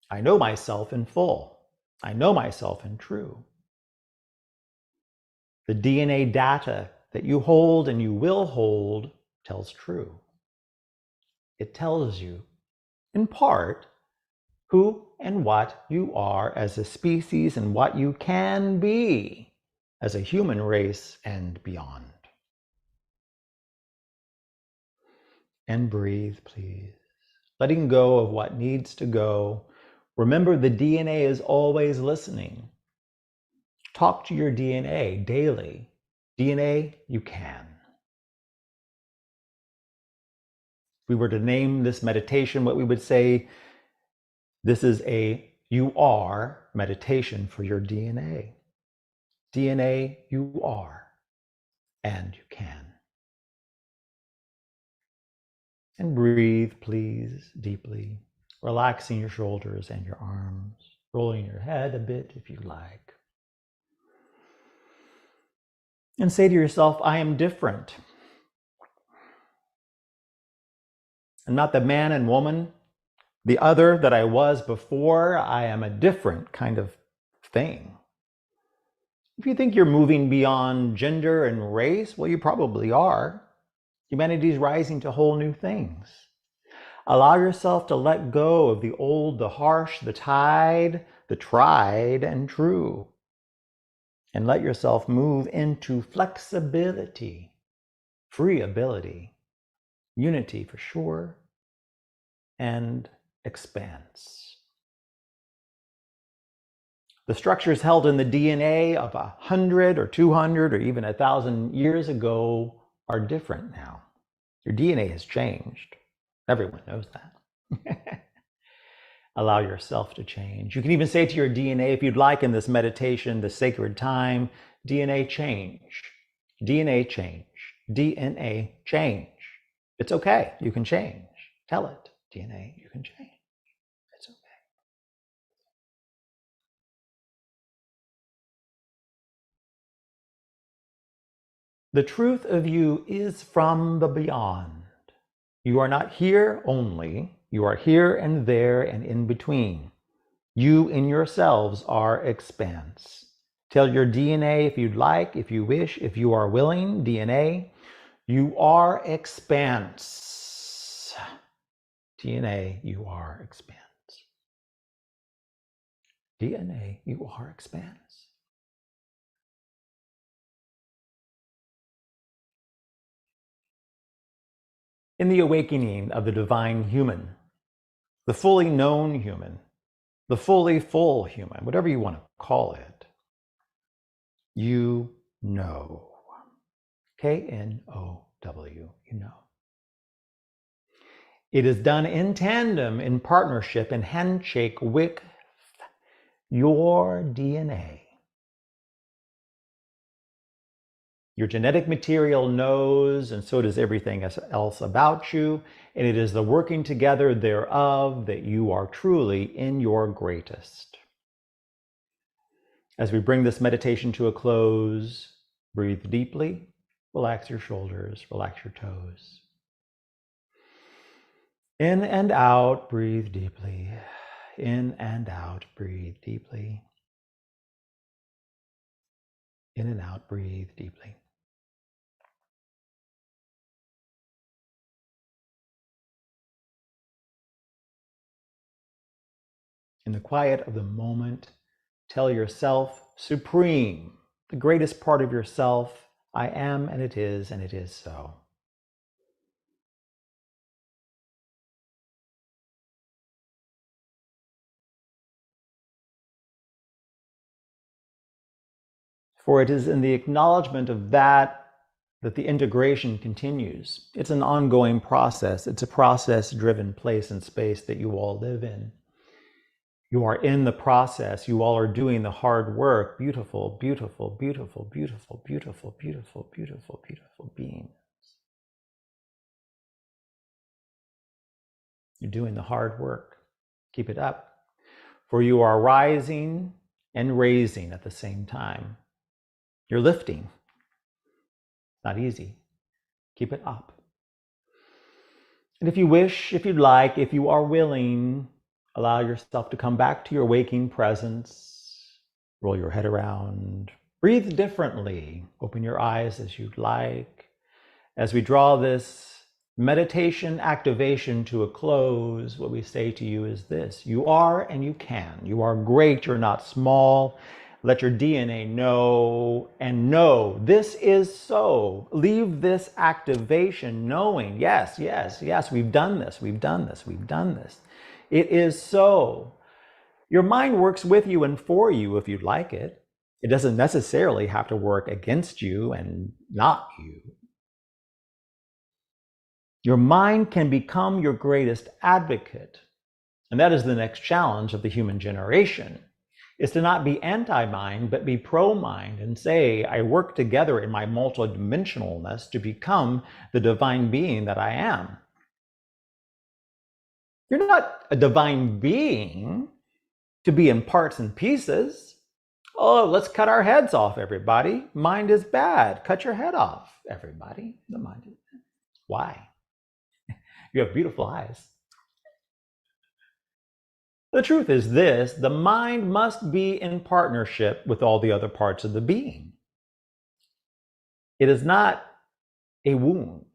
S2: I know myself in full. I know myself in true. The DNA data that you hold and you will hold tells true. It tells you, in part, who and what you are as a species and what you can be as a human race and beyond. And breathe, please. Letting go of what needs to go. Remember, the DNA is always listening. Talk to your DNA daily. DNA, you can. If we were to name this meditation, what we would say, this is a you are meditation for your DNA. DNA, you are, and you can. And breathe, please, deeply, relaxing your shoulders and your arms, rolling your head a bit if you like. And say to yourself, I am different. I'm not the man and woman, the other that I was before. I am a different kind of thing. If you think you're moving beyond gender and race, well, you probably are. Humanity is rising to whole new things. Allow yourself to let go of the old, the harsh, the tried and true. And let yourself move into flexibility, free ability, unity for sure, and expanse. The structures held in the DNA of 100 or 200 or even 1,000 years ago are different now. Your DNA has changed. Everyone knows that. Allow yourself to change. You can even say to your DNA, if you'd like in this meditation, this sacred time, DNA change, DNA change, DNA change. It's okay, you can change. Tell it, DNA, you can change. It's okay. The truth of you is from the beyond. You are not here only. You are here and there and in between. You in yourselves are expanse. Tell your DNA if you'd like, if you wish, if you are willing, DNA, you are expanse. DNA, you are expanse. DNA, you are expanse. in the awakening of the divine human, the fully known human, the fully full human, whatever you want to call it. You know. K-N-O-W, you know. It is done in tandem, in partnership, in handshake with your DNA. Your genetic material knows, and so does everything else about you, and it is the working together thereof that you are truly in your greatest. As we bring this meditation to a close, breathe deeply, relax your shoulders, relax your toes. In and out, breathe deeply. In and out, breathe deeply. In and out, breathe deeply. In the quiet of the moment, tell yourself, supreme, the greatest part of yourself, I am, and it is so. For it is in the acknowledgement of that the integration continues. It's an ongoing process. It's a process-driven place and space that you all live in. You are in the process. You all are doing the hard work. Beautiful, beautiful, beautiful, beautiful, beautiful, beautiful, beautiful, beautiful beings. You're doing the hard work. Keep it up. For you are rising and raising at the same time. You're lifting. Not easy. Keep it up. And if you wish, if you'd like, if you are willing, allow yourself to come back to your waking presence. Roll your head around. Breathe differently. Open your eyes as you'd like. As we draw this meditation activation to a close, what we say to you is this: you are and you can. You are great. You're not small. Let your DNA know, and know this is so. Leave this activation knowing, yes, yes, yes, we've done this, we've done this, we've done this. It is so. Your mind works with you and for you if you'd like it. It doesn't necessarily have to work against you and not you. Your mind can become your greatest advocate. And that is the next challenge of the human generation, is to not be anti-mind, but be pro-mind and say, I work together in my multidimensionalness to become the divine being that I am. You're not a divine being to be in parts and pieces. Oh, let's cut our heads off, everybody. Mind is bad. Cut your head off, everybody. The mind is bad. Why? You have beautiful eyes. The truth is this: the mind must be in partnership with all the other parts of the being. It is not a wound.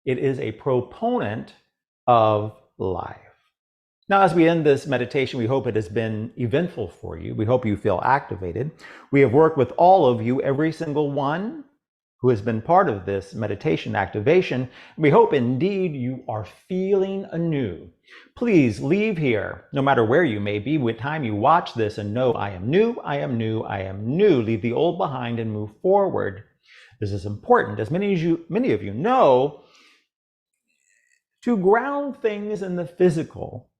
S2: It is a proponent of life. Now, as we end this meditation, we hope it has been eventful for you. We hope you feel activated. We have worked with all of you, every single one who has been part of this meditation activation. We hope indeed you are feeling anew. Please leave here, no matter where you may be, what time you watch this, and know, I am new, I am new, I am new. Leave the old behind and move forward. This is important. As many of you know, to ground things in the physical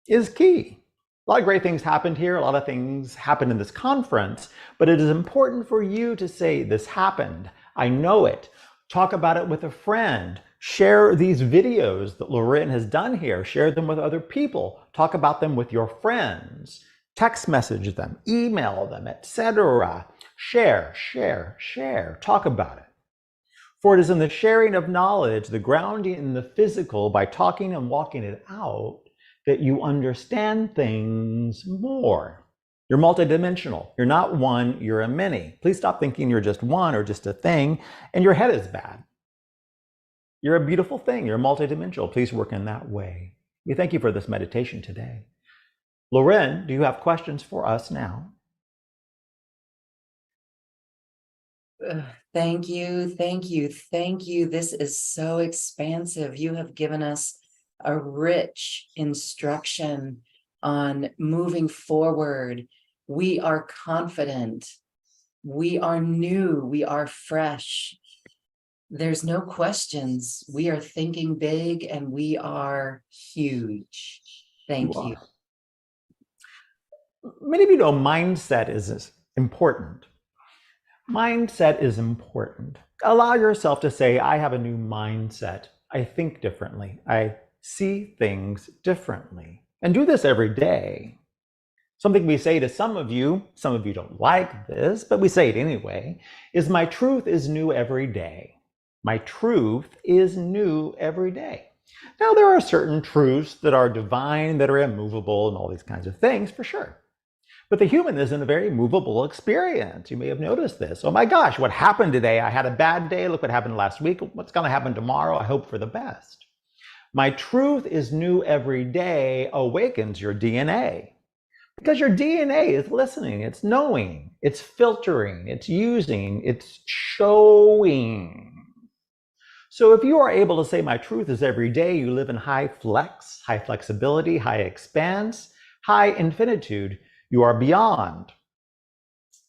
S2: is key. A lot of great things happened here. A lot of things happened in this conference, but it is important for you to say, this happened. I know it. Talk about it with a friend. Share these videos that Lorraine has done here. Share them with other people. Talk about them with your friends. Text message them, email them, etc. Share, share, share. Talk about it. For it is in the sharing of knowledge, the grounding in the physical, by talking and walking it out, that you understand things more. You're multidimensional. You're not one, you're a many. Please stop thinking you're just one or just a thing, and your head is bad. You're a beautiful thing. You're multidimensional. Please work in that way. We thank you for this meditation today. Loren, do you have questions for us now?
S1: Thank you, thank you, thank you. This is so expansive. You have given us a rich instruction on moving forward. We are confident. We are new. We are fresh. There's no questions. We are thinking big and we are huge.
S2: You
S1: Thank you.
S2: are. Many of you know mindset is important. Mindset is important. Allow yourself to say, I have a new mindset. I think differently. I see things differently. And do this every day. Something we say to some of you don't like this, but we say it anyway, is my truth is new every day. My truth is new every day. Now, there are certain truths that are divine, that are immovable, and all these kinds of things, for sure. But the human is in a very movable experience. You may have noticed this. Oh my gosh, what happened today? I had a bad day. Look what happened last week. What's going to happen tomorrow? I hope for the best. My truth is new every day awakens your DNA. Because your DNA is listening, it's knowing, it's filtering, it's using, it's showing. So if you are able to say my truth is every day, you live in high flex, high flexibility, high expanse, high infinitude, you are beyond.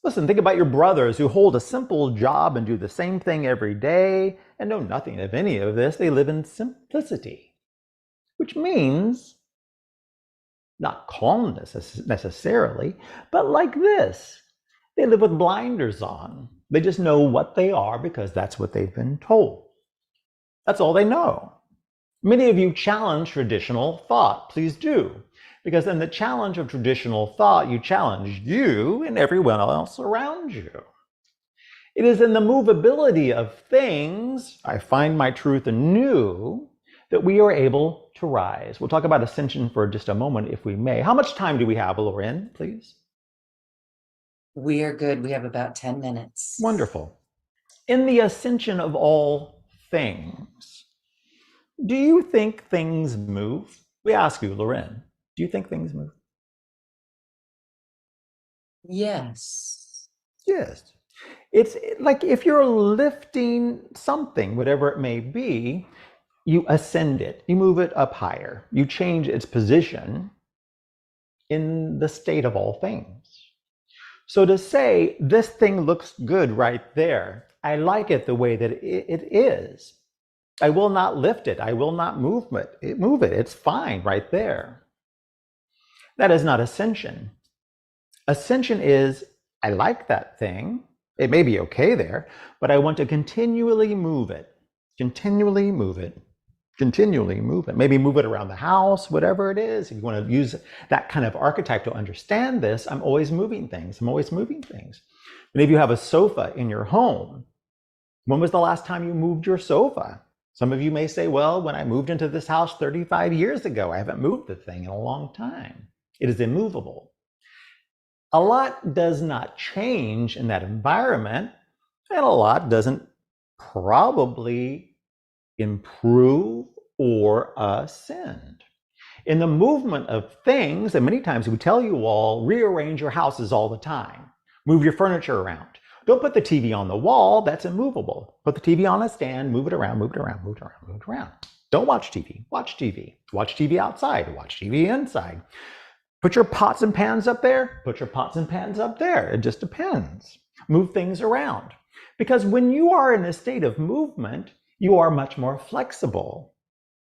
S2: Listen, think about your brothers who hold a simple job and do the same thing every day and know nothing of any of this. They live in simplicity, which means not calmness necessarily, but like this. They live with blinders on. They just know what they are because that's what they've been told. That's all they know. Many of you challenge traditional thought. Please do. Because in the challenge of traditional thought, you challenge you and everyone else around you. It is in the movability of things, I find my truth anew, that we are able to rise. We'll talk about ascension for just a moment, if we may. How much time do we have, Lauren, please?
S1: We are good. We have about 10 minutes.
S2: Wonderful. In the ascension of all things, do you think things move? We ask you, Lauren, do you think things move?
S1: Yes.
S2: Yes. It's like if you're lifting something, whatever it may be, you ascend it, you move it up higher, you change its position in the state of all things. So to say, this thing looks good right there, I like it the way that it is, I will not lift it, I will not move it, it's fine right there. That is not ascension. Ascension is, I like that thing, it may be okay there, but I want to continually move it, continually move it, continually move it. Maybe move it around the house, whatever it is. If you want to use that kind of archetype to understand this, I'm always moving things. I'm always moving things. And if you have a sofa in your home, when was the last time you moved your sofa? Some of you may say, well, when I moved into this house 35 years ago, I haven't moved the thing in a long time. It is immovable. A lot does not change in that environment, and a lot doesn't probably improve or ascend. In the movement of things, and many times we tell you all, rearrange your houses all the time. Move your furniture around. Don't put the TV on the wall, that's immovable. Put the TV on a stand, move it around, move it around, move it around, move it around. Don't watch TV, watch TV. Watch TV outside, watch TV inside. Put your pots and pans up there, put your pots and pans up there. It just depends. Move things around. Because when you are in a state of movement, you are much more flexible.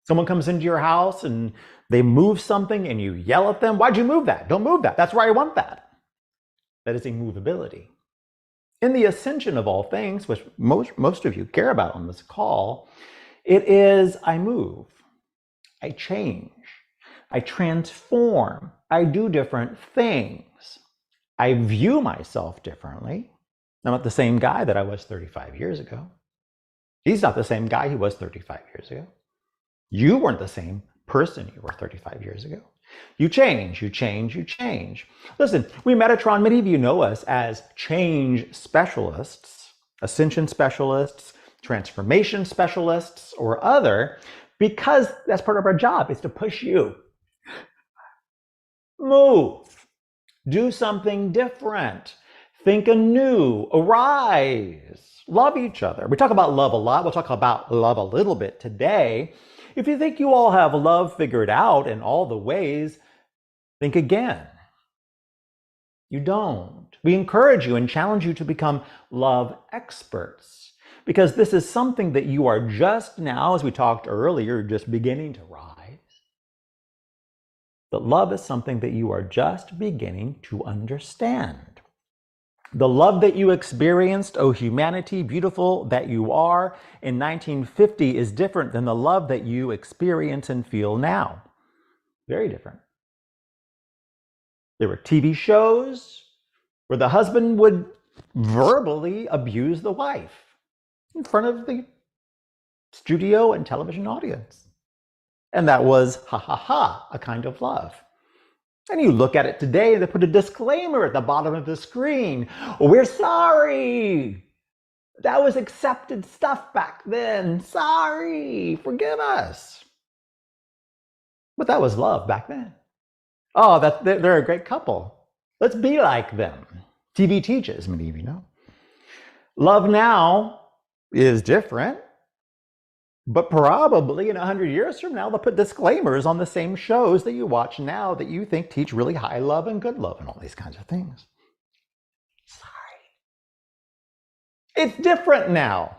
S2: Someone comes into your house and they move something and you yell at them, why'd you move that? Don't move that. That's where I want that. That is immovability. In the ascension of all things, which most of you care about on this call, it is I move, I change, I transform, I do different things. I view myself differently. I'm not the same guy that I was 35 years ago. He's not the same guy he was 35 years ago. You weren't the same person you were 35 years ago. You change, you change, you change. Listen, we Metatron, many of you know us as change specialists, ascension specialists, transformation specialists, or other, because that's part of our job, is to push you. Move. Do something different. Think anew, arise, love each other. We talk about love a lot. We'll talk about love a little bit today. If you think you all have love figured out in all the ways, think again. You don't. We encourage you and challenge you to become love experts, because this is something that you are just now, as we talked earlier, just beginning to rise. But love is something that you are just beginning to understand. The love that you experienced, oh humanity, beautiful that you are, in 1950 is different than the love that you experience and feel now. Very different. There were TV shows where the husband would verbally abuse the wife in front of the studio and television audience. And that was, ha ha ha, a kind of love. And you look at it today and they put a disclaimer at the bottom of the screen. We're sorry. That was accepted stuff back then. Sorry. Forgive us. But that was love back then. Oh, they're a great couple. Let's be like them. TV teaches, many of you know. Love now is different, but probably in 100 years from now, they'll put disclaimers on the same shows that you watch now that you think teach really high love and good love and all these kinds of things. Sorry. It's different now.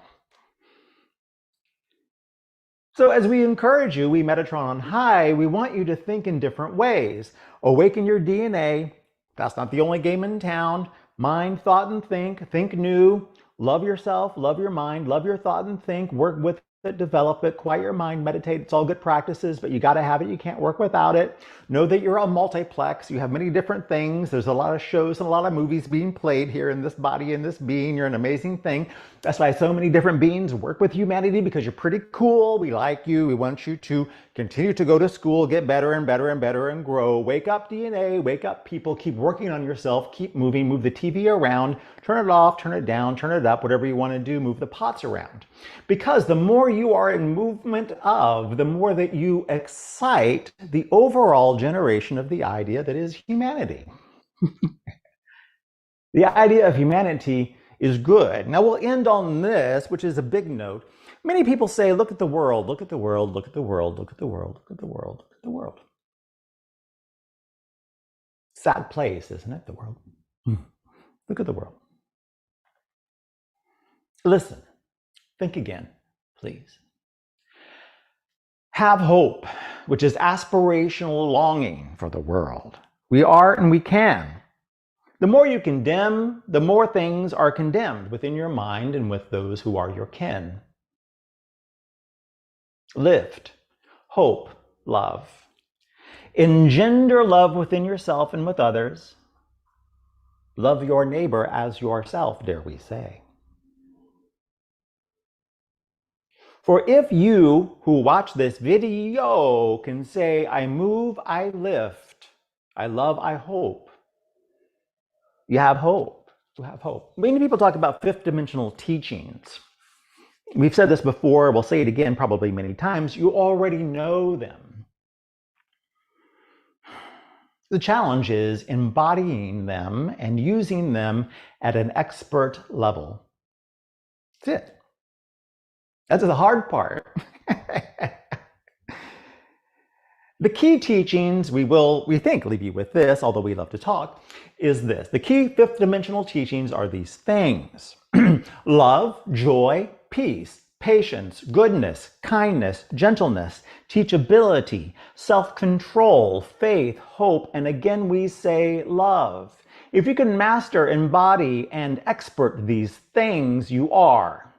S2: So as we encourage you, we Metatron on high, we want you to think in different ways. Awaken your DNA. That's not the only game in town. Mind, thought, and think new. Love yourself, love your mind, love your thought and think, work with it, develop it, quiet your mind, meditate. It's all good practices, but you got to have it. You can't work without it. Know that you're a multiplex. You have many different things. There's a lot of shows and a lot of movies being played here in this body, in this being. You're an amazing thing. That's why so many different beings work with humanity, because you're pretty cool. We like you. We want you to continue to go to school, get better and better and better and grow. Wake up DNA, wake up people, keep working on yourself, keep moving, move the TV around, turn it off, turn it down, turn it up, whatever you want to do, move the pots around. Because the more you are in movement of, the more that you excite the overall generation of the idea that is humanity. The idea of humanity is good. Now we'll end on this, which is a big note. Many people say, look at the world, look at the world, look at the world, look at the world, look at the world, look at the world. Sad place, isn't it, the world? Look at the world. Listen, think again, please. Have hope, which is aspirational longing for the world. We are and we can. The more you condemn, the more things are condemned within your mind and with those who are your kin. Lift, hope, love. Engender love within yourself and with others. Love your neighbor as yourself, dare we say. For if you who watch this video can say, I move, I lift, I love, I hope, you have hope. You have hope. Many people talk about fifth dimensional teachings. We've said this before, we'll say it again probably many times. You already know them. The challenge is embodying them and using them at an expert level. That's it. That's the hard part. The key teachings, we think, leave you with this, although we love to talk, is this. The key fifth dimensional teachings are these things. Love, joy, peace, patience, goodness, kindness, gentleness, teachability, self-control, faith, hope, and again we say love. If you can master, embody, and expert these things, you are.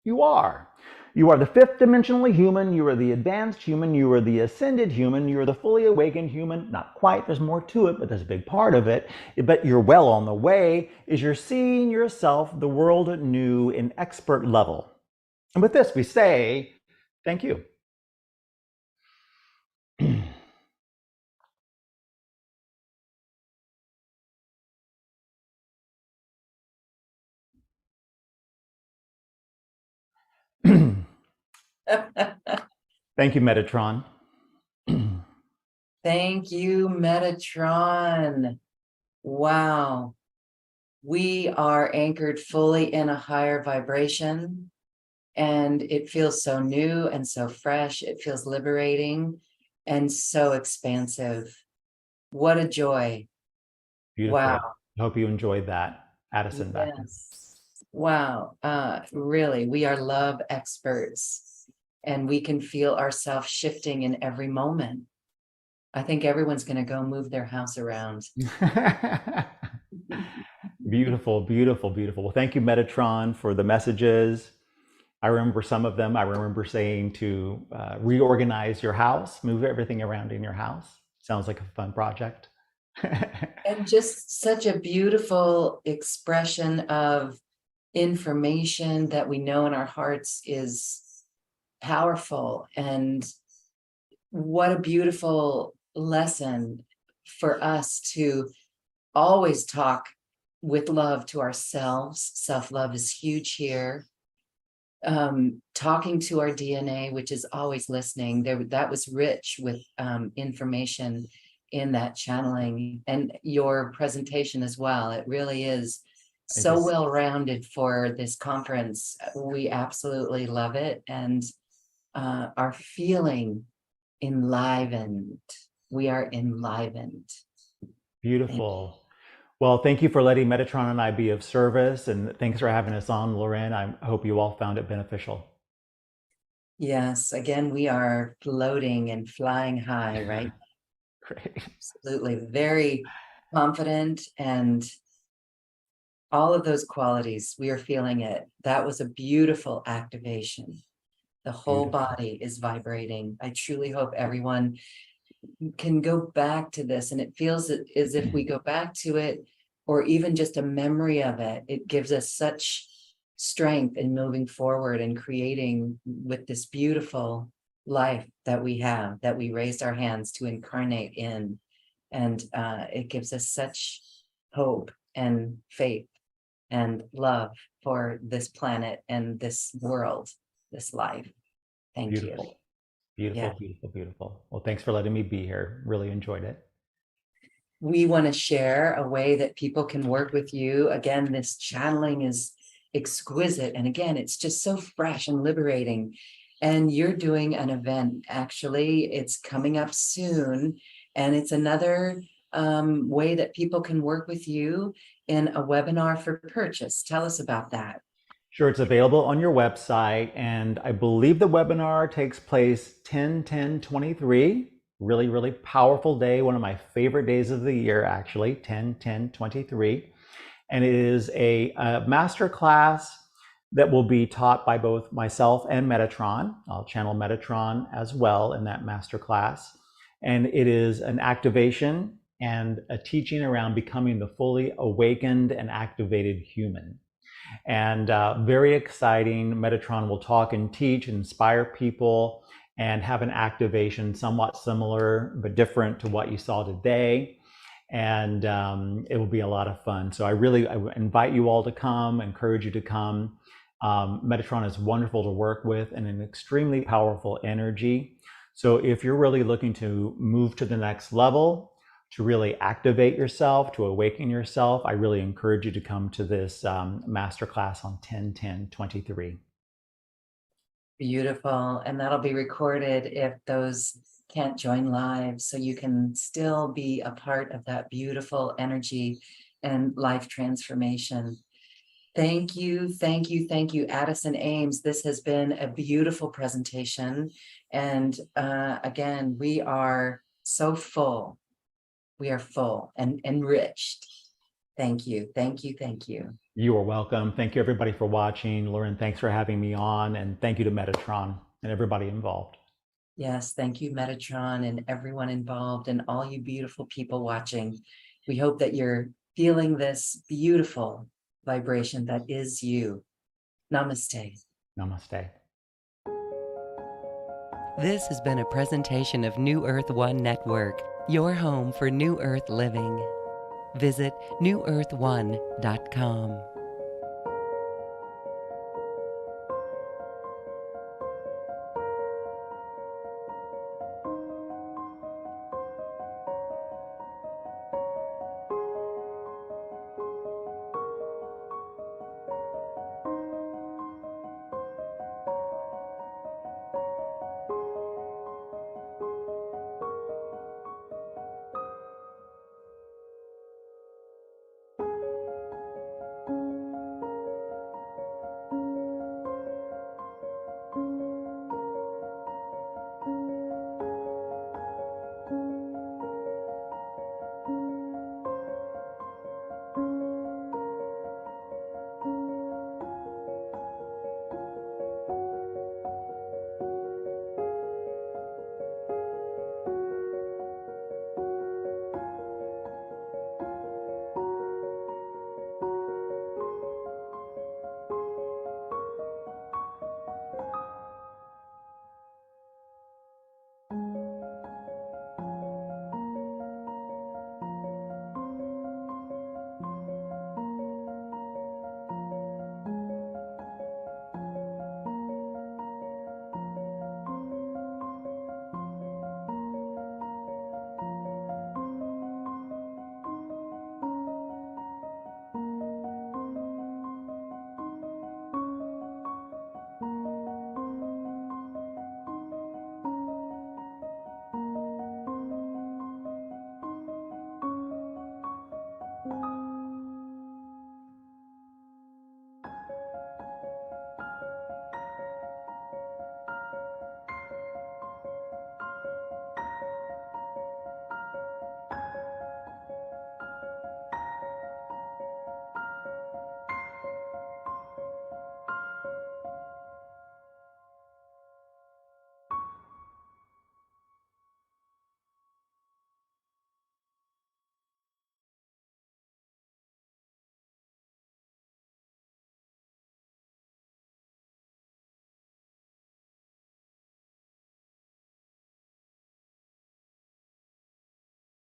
S2: You are. You are the fifth dimensionally human, you are the advanced human, you are the ascended human, you are the fully awakened human. Not quite, there's more to it, but there's a big part of it. But you're well on the way, is you're seeing yourself, the world anew, in expert level. And with this we say, thank you. Thank you, Metatron.
S1: Thank you, Metatron. Wow. We are anchored fully in a higher vibration, and it feels so new and so fresh. It feels liberating and so expansive. What a joy.
S2: Beautiful.
S1: Wow.
S2: I hope you enjoyed that, Addison, back there.
S1: Yes. Wow. Really, we are love experts, and we can feel ourselves shifting in every moment. I think everyone's going to go move their house around.
S2: Beautiful, beautiful, beautiful. Well, thank you, Metatron, for the messages. I remember some of them. I remember saying to reorganize your house, move everything around in your house. Sounds like a fun project.
S1: And just such a beautiful expression of information that we know in our hearts is powerful. And what a beautiful lesson for us to always talk with love to ourselves. Self-love is huge here. Talking to our DNA, which is always listening. That was rich with information in that channeling, and your presentation as well. It really is so well-rounded for this conference. We absolutely love it, and are feeling enlivened. We are enlivened.
S2: Beautiful. Well, thank you for letting Metatron and I be of service, and thanks for having us on, Lauren. I hope you all found it beneficial.
S1: Yes, again, we are floating and flying high, right?
S2: Great.
S1: Absolutely. Very confident, and all of those qualities, we are feeling it. That was a beautiful activation. The whole body is vibrating. I truly hope everyone can go back to this, and it feels as if we go back to it, or even just a memory of it, it gives us such strength in moving forward and creating with this beautiful life that we have, that we raised our hands to incarnate in. And it gives us such hope and faith and love for this planet and this world, this life. Thank
S2: Beautiful.
S1: you.
S2: Beautiful,
S1: Yeah.
S2: beautiful, beautiful. Well, thanks for letting me be here. Really enjoyed it.
S1: We want to share a way that people can work with you. Again, this channeling is exquisite. And again, it's just so fresh and liberating. And you're doing an event, actually, it's coming up soon. And it's another way that people can work with you in a webinar for purchase. Tell us about that.
S2: Sure, it's available on your website, and I believe the webinar takes place 10/10/23. Really, really powerful day. One of my favorite days of the year, actually, 10/10/23. And it is a master class that will be taught by both myself and Metatron. I'll channel Metatron as well in that master class. And it is an activation and a teaching around becoming the fully awakened and activated human. And very exciting. Metatron will talk and teach, inspire people, and have an activation somewhat similar but different to what you saw today. And it will be a lot of fun. So I invite you all to come, encourage you to come. Metatron is wonderful to work with and an extremely powerful energy. So if you're really looking to move to the next level, to really activate yourself, to awaken yourself, I really encourage you to come to this masterclass on 10/10/23.
S1: Beautiful. And that'll be recorded if those can't join live, so you can still be a part of that beautiful energy and life transformation. Thank you, thank you, thank you, Addison Ames. This has been a beautiful presentation. And again, we are so full. We are full and enriched. Thank you, thank you, thank you.
S2: You are welcome. Thank you, everybody, for watching. Lauren, thanks for having me on. And thank you to Metatron and everybody involved.
S1: Yes, thank you, Metatron, and everyone involved, and all you beautiful people watching. We hope that you're feeling this beautiful vibration that is you. Namaste.
S2: Namaste.
S3: This has been a presentation of New Earth One Network, your home for New Earth living. Visit newearth1.com.